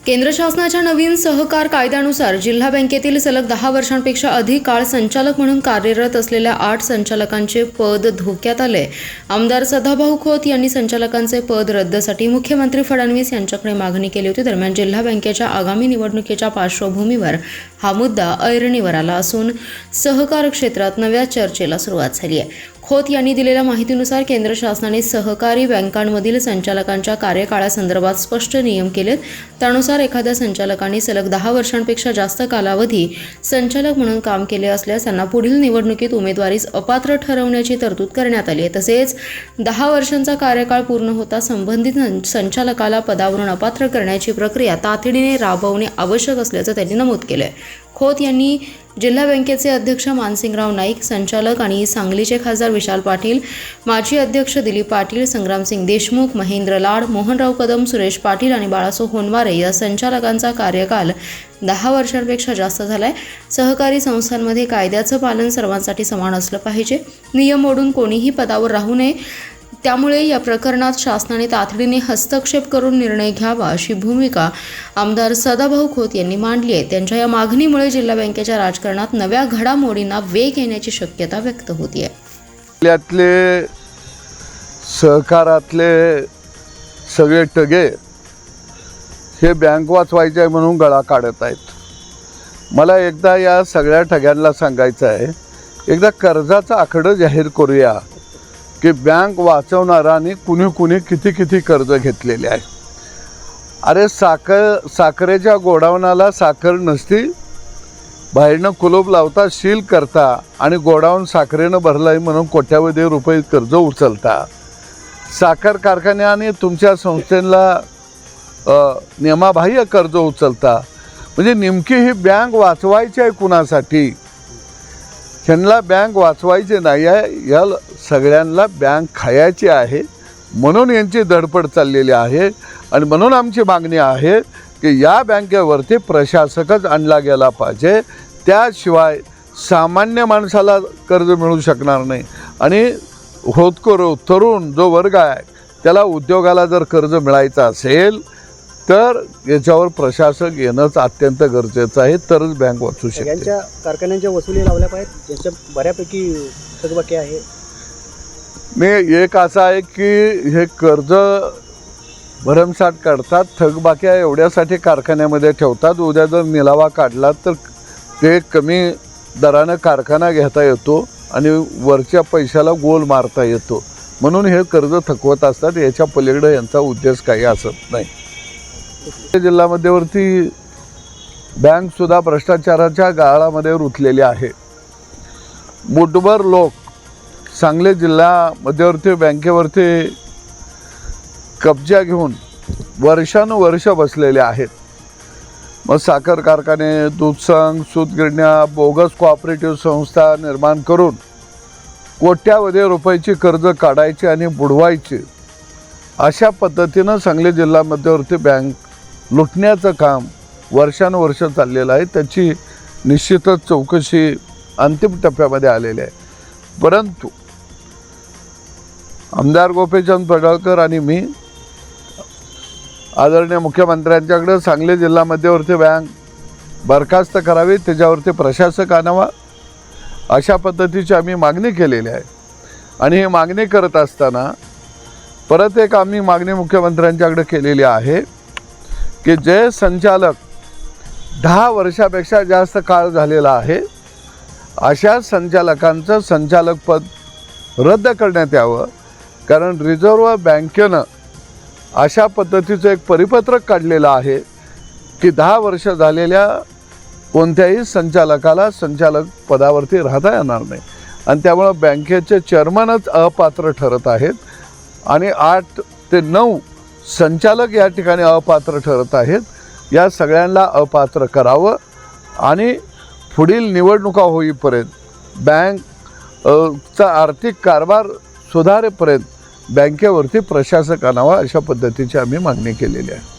केंद्र शासनाच्या नवीन सहकार कायद्यानुसार जिल्हा बँकेतील सलग 10 वर्षांपेक्षा अधिक काळ संचालक म्हणून कार्यरत असलेल्या 8 संचालकांचे पद धोक्यात आले। आमदार सदाभाऊ खोत यांनी संचालकांचे पद रद्दसाठी मुख्यमंत्री फडणवीस यांच्याकडे मागणी केली होती। दरम्यान जिल्हा बँकेच्या आगामी निवडणुकीच्या पार्श्वभूमीवर हा मुद्दा ऐरणीवर आला असून सहकार क्षेत्रात नव्या चर्चेला सुरुवात झाली आहे। खोत यांनी दिलेल्या माहितीनुसार केंद्र शासनाने सहकारी बँकांमधील संचालकांच्या कार्यकाळासंदर्भात स्पष्ट नियम केलेत। त्यानुसार एखाद्या संचालकांनी सलग 10 वर्षांपेक्षा जास्त कालावधी संचालक म्हणून काम केले असल्यास त्यांना पुढील निवडणुकीत उमेदवारीस अपात्र ठरवण्याची तरतूद करण्यात आली आहे। तसेच 10 वर्षांचा कार्यकाळ पूर्ण होता संबंधित संचालकाला पदावरून अपात्र करण्याची प्रक्रिया तातडीने राबवणे आवश्यक असल्याचं त्यांनी नमूद केलं आहे। खोत यांनी जिल्हा बँकेचे अध्यक्ष मानसिंगराव नाईक, संचालक आणि सांगलीचे खासदार विशाल पाटील, माजी अध्यक्ष दिलीप पाटील, संग्रामसिंग देशमुख, महेंद्र लाड, मोहनराव कदम, सुरेश पाटील आणि बाळासो होनवारे या संचालकांचा कार्यकाल 10 वर्षांपेक्षा जास्त झालाय। सहकारी संस्थांमध्ये कायद्याचं पालन सर्वांसाठी समान असलं पाहिजे। नियम मोडून कोणीही पदावर राहू नये। त्यामुळे या प्रकरणात शासनाने तातडीने हस्तक्षेप करून निर्णय घ्यावा अशी भूमिका आमदार सदाभाऊ खोत यांनी मांडली आहे। त्यांच्या या मागणीमुळे जिल्हा बँकेच्या राजकारणात नव्या घडामोडींना वेग येण्याची शक्यता व्यक्त होती आहे। जिल्ह्यातले सहकारातले सगळे टगे हे बँक वाचवायचे म्हणून गळा काढत आहेत। मला एकदा या सगळ्या ठग्यांना सांगायचं आहे, एकदा कर्जाचं आकडं जाहीर करूया की बँक वाचवणाऱ्यांनी कुणी किती किती कर्ज घेतलेले आहे। अरे साखरेच्या गोडाऊनाला साखर नसती, बाहेरनं कुलूप लावता, सील करता आणि गोडाऊन साखरेनं भरलाय म्हणून कोट्यावधी रुपये कर्ज उचलता। साखर कारखान्याने तुमच्या संस्थेला नियमाबाह्य कर्ज उचलता। म्हणजे नेमकी ही बँक वाचवायची आहे कुणासाठी? ह्यांना बँक वाचवायचे नाही आहे, या सगळ्यांना बँक खायची आहे म्हणून यांची धडपड चाललेली आहे। आणि म्हणून आमची मागणी आहे की या बँकेवरती प्रशासकच आणला गेला पाहिजे, त्याशिवाय सामान्य माणसाला कर्ज मिळू शकणार नाही। आणि होतकरू तरुण जो वर्ग आहे त्याला उद्योगाला जर कर्ज मिळायचं असेल तर याच्यावर प्रशासक येणंच अत्यंत गरजेचं आहे, तरच बँक वाचू शकते। यांच्या कारखान्यांच्या वसुली लावल्या पाहिजेत, याच्या बऱ्यापैकी थकबाकी आहे। मी एक असं आहे की हे कर्ज भरमसाठ काढतात, थकबाक्या एवढ्यासाठी कारखान्यामध्ये ठेवतात, उद्या जर निलावा काढला तर ते कमी दरानं कारखाना घेता येतो आणि वरच्या पैशाला गोल मारता येतो, म्हणून हे कर्ज थकवत असतात। याच्या पलीकडे यांचा उद्देश काही असत नाही। जिल्हा मध्यवर्ती बँकसुद्धा भ्रष्टाचाराच्या गाळामध्ये रुतलेली आहे। मुठभर लोक सांगली जिल्हा मध्यवर्ती बँकेवरती कब्जा घेऊन वर्षानुवर्ष बसलेले आहेत। मग साखर कारखाने, दूध संघ, सूतगिरण्या, बोगस कोऑपरेटिव्ह संस्था निर्माण करून कोट्यावधी रुपयाची कर्ज काढायची आणि बुडवायची, अशा पद्धतीनं सांगली जिल्हा मध्यवर्ती बँक लुटण्याचं काम वर्षानुवर्ष चाललेलं आहे। त्याची निश्चितच चौकशी अंतिम टप्प्यामध्ये आलेली आहे। परंतु आमदार गोपीचंद पडळकर आणि मी आदरणीय मुख्यमंत्र्यांच्याकडे सांगली जिल्हा मध्यवर्ती बँक बरखास्त करावी, त्याच्यावरती प्रशासक आणावा, अशा पद्धतीची आम्ही मागणी केलेली आहे। आणि ही मागणी करत असताना परत एक आम्ही मागणी मुख्यमंत्र्यांच्याकडे केलेली आहे की जे संचालक 10 वर्षापेक्षा जास्त काळ झालेला आहे अशा संचालकांचं संचालक पद रद्द करण्यात यावं। कारण रिझर्व्ह बँकेनं अशा पद्धतीचं एक परिपत्रक काढलेलं आहे की 10 वर्ष झालेल्या कोणत्याही संचालकाला संचालक पदावरती राहता येणार नाही। आणि त्यामुळं बँकेचे चेअरमनच अपात्र ठरत आहेत आणि 8 ते 9 संचालक या ठिकाणी अपात्र ठरत आहेत। या सगळ्यांना अपात्र करावं आणि पुढील निवडणुका होईपर्यंत बँकचा आर्थिक कारभार सुधारेपर्यंत बँकेवरती प्रशासक आणावा, अशा पद्धतीची आम्ही मागणी केलेली आहे।